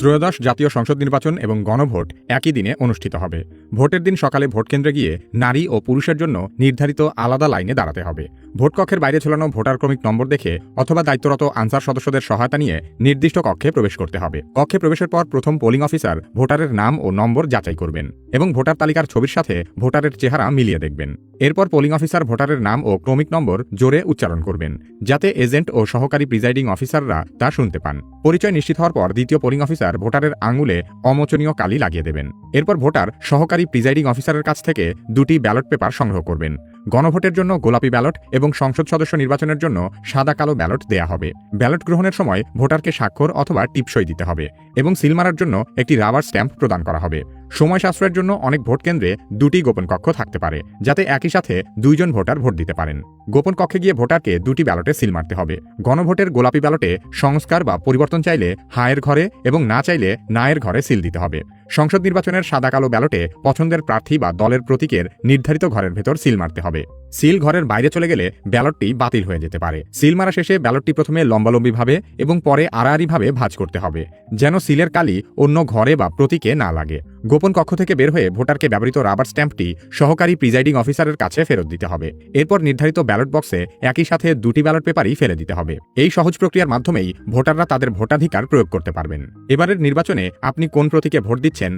ত্রয়োদশ জাতীয় সংসদ নির্বাচন এবং গণভোট একই দিনে অনুষ্ঠিত হবে। ভোটের দিন সকালে ভোটকেন্দ্রে গিয়ে নারী ও পুরুষের জন্য নির্ধারিত আলাদা লাইনে দাঁড়াতে হবে। ভোটকক্ষের বাইরে ঝোলানো ভোটার ক্রমিক নম্বর দেখে অথবা দায়িত্বরত আনসার সদস্যদের সহায়তা নিয়ে নির্দিষ্ট কক্ষে প্রবেশ করতে হবে। কক্ষে প্রবেশের পর প্রথম পোলিং অফিসার ভোটারের নাম ও নম্বর যাচাই করবেন এবং ভোটার তালিকার ছবির সাথে ভোটারের চেহারা মিলিয়ে দেখবেন। এরপর পোলিং অফিসার ভোটারের নাম ও ক্রমিক নম্বর জোরে উচ্চারণ করবেন, যাতে এজেন্ট ও সহকারী প্রিজাইডিং অফিসাররা তা শুনতে পান। পরিচয় নিশ্চিত হওয়ার পর দ্বিতীয় পোলিং অফিসার ভোটারের আঙুলে অমোচনীয় কালি লাগিয়ে দেবেন। এরপর ভোটার সহকারী প্রিজাইডিং অফিসারের কাছ থেকে 2টি ব্যালট পেপার সংগ্রহ করবেন। গণভোটের জন্য গোলাপি ব্যালট এবং সংসদ সদস্য নির্বাচনের জন্য সাদা কালো ব্যালট দেয়া হবে। ব্যালট গ্রহণের সময় ভোটারকে স্বাক্ষর অথবা টিপসই দিতে হবে এবং সিল মারার জন্য একটি রাবার স্ট্যাম্প প্রদান করা হবে। সময় সাশ্রয়ের জন্য অনেক ভোট কেন্দ্রে 2টি গোপন কক্ষ থাকতে পারে, যাতে একই সাথে 2 জন ভোটার ভোট দিতে পারেন। গোপন কক্ষে গিয়ে ভোটারকে 2টি ব্যালটে সিল মারতে হবে। গণভোটের গোলাপি ব্যালটে সংস্কার বা পরিবর্তন চাইলে হায়ের ঘরে এবং না চাইলে নায়ের ঘরে সিল দিতে হবে। সংসদ নির্বাচনের সাদা কালো ব্যালটে পছন্দের প্রার্থী বা দলের প্রতীকের নির্ধারিত ঘরের ভেতর সিল মারতে হবে। সিল ঘরের বাইরে চলে গেলে ব্যালটটি বাতিল হয়ে যেতে পারে। সিল মারা শেষে ব্যালটটি প্রথমে লম্বালম্বিভাবে এবং পরে আড়াআড়িভাবে ভাঁজ করতে হবে, যেন সিলের কালি অন্য ঘরে বা প্রতীকে না লাগে। গোপন কক্ষ থেকে বের হয়ে ভোটারকে ব্যবহৃত রাবার স্ট্যাম্পটি সহকারী প্রিজাইডিং অফিসারের কাছে ফেরত দিতে হবে। এরপর নির্ধারিত ব্যালট বক্সে একই সাথে 2টি ব্যালট পেপারই ফেলে দিতে হবে। এই সহজ প্রক্রিয়ার মাধ্যমেই ভোটাররা তাদের ভোটাধিকার প্রয়োগ করতে পারবেন। এবারের নির্বাচনে আপনি কোন প্রতীকে ভোট দিচ্ছেন